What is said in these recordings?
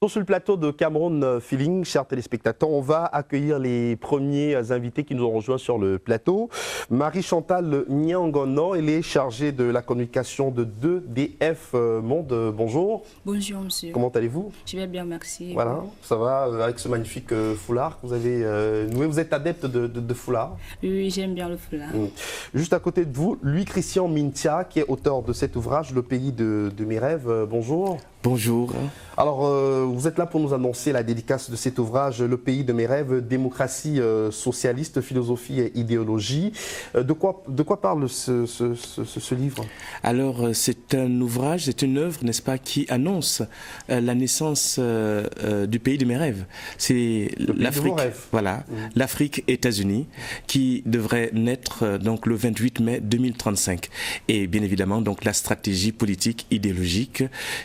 Sur le plateau de Cameroun Feeling, chers téléspectateurs, on va accueillir les premiers invités qui nous ont rejoints sur le plateau. Marie-Chantal Nyangono, elle est chargée de la communication de 2DF Monde. Bonjour. Bonjour monsieur. Comment allez-vous? Je vais bien, merci. Voilà, ça va avec ce magnifique foulard que vous avez noué. Vous êtes adepte de foulard? Oui, j'aime bien le foulard. Juste à côté de vous, Louis-Christian Mintia, qui est auteur de cet ouvrage, Le pays de mes rêves. Bonjour. Bonjour. Alors, vous êtes là pour nous annoncer la dédicace de cet ouvrage, Le pays de mes rêves, démocratie socialiste, philosophie et idéologie. De quoi parle ce livre? Alors, c'est un ouvrage, c'est une œuvre, n'est-ce pas, qui annonce la naissance du pays de mes rêves. C'est l'Afrique, voilà, l'Afrique États-Unis, qui devrait naître donc le 28 mai 2035. Et bien évidemment, donc la stratégie politique idéologique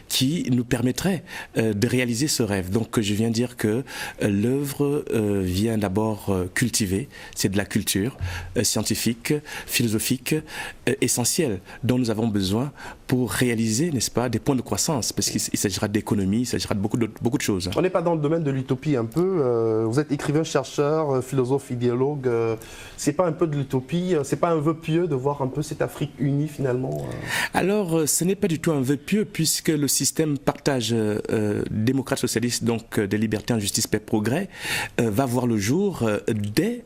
qui nous permettrait de réaliser ce rêve. Donc je viens dire que l'œuvre vient d'abord cultiver, c'est de la culture scientifique, philosophique, essentielle, dont nous avons besoin pour réaliser, n'est-ce pas, des points de croissance, parce qu'il s'agira d'économie, il s'agira de beaucoup de choses. On n'est pas dans le domaine de l'utopie un peu, vous êtes écrivain, chercheur, philosophe, idéologue, c'est pas un peu de l'utopie, c'est pas un vœu pieux de voir un peu cette Afrique unie finalement? Alors ce n'est pas du tout un vœu pieux, puisque le système partage démocrate socialiste, donc des libertés en justice, paix, progrès, va voir le jour dès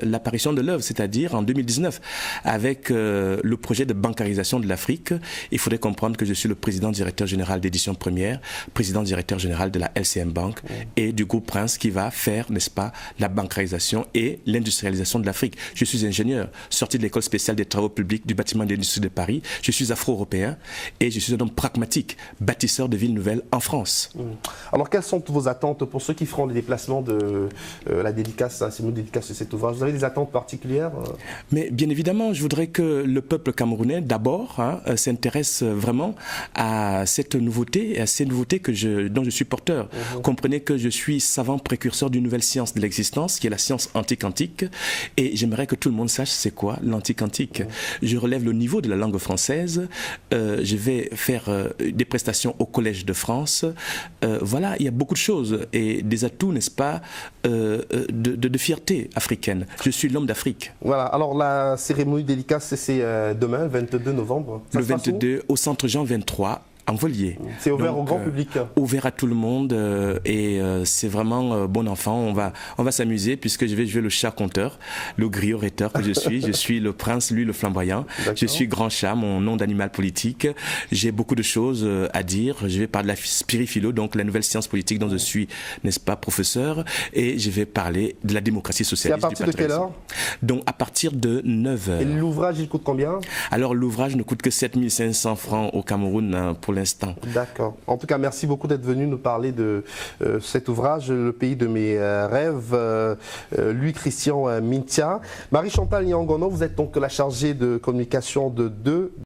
l'apparition de l'œuvre, c'est-à-dire en 2019, avec le projet de bancarisation de l'Afrique. Il faudrait comprendre que je suis le président directeur général d'Éditions Premières, président directeur général de la LCM Bank et du groupe Prince qui va faire, n'est-ce pas, la bancarisation et l'industrialisation de l'Afrique. Je suis ingénieur, sorti de l'école spéciale des travaux publics du bâtiment de l'industrie de Paris. Je suis afro-européen et je suis un homme pragmatique, bâtisseur de villes nouvelles en France. Alors, quelles sont vos attentes pour ceux qui feront les déplacements de la dédicace, c'est une dédicace de cet ouvrage? Vous avez des attentes particulières? Mais bien évidemment, je voudrais que le peuple camerounais, d'abord, s'intéresse vraiment à cette nouveauté, à ces nouveautés dont je suis porteur. Comprenez que je suis savant précurseur d'une nouvelle science de l'existence, qui est la science anti-quantique, et j'aimerais que tout le monde sache c'est quoi l'anti-quantique. Je relève le niveau de la langue française, je vais faire des prestations au Collège de France. Voilà, il y a beaucoup de choses et des atouts, n'est-ce pas, de fierté africaine. Je suis l'homme d'Afrique. Voilà, alors la cérémonie dédicace, c'est demain, le 22 novembre. Le 22 au centre Jean 23. En Volier. C'est ouvert au grand public. Ouvert à tout le monde et c'est vraiment bon enfant. On va s'amuser puisque je vais jouer le chat conteur, le griot rhéteur que je suis. Je suis le prince, lui le flamboyant. Je suis grand chat, mon nom d'animal politique. J'ai beaucoup de choses à dire. Je vais parler de la spiriphilo, donc la nouvelle science politique dont je suis, n'est-ce pas, professeur. Et je vais parler de la démocratie socialiste. Et à partir de quelle heure? Donc à partir de 9h. Et l'ouvrage, il coûte combien? Alors l'ouvrage ne coûte que 7500 francs au Cameroun pour l'instant. D'accord. En tout cas, merci beaucoup d'être venu nous parler de cet ouvrage, Le pays de mes rêves, Louis-Christian Mintia. Marie-Chantal Nyangono, vous êtes donc la chargée de communication de 2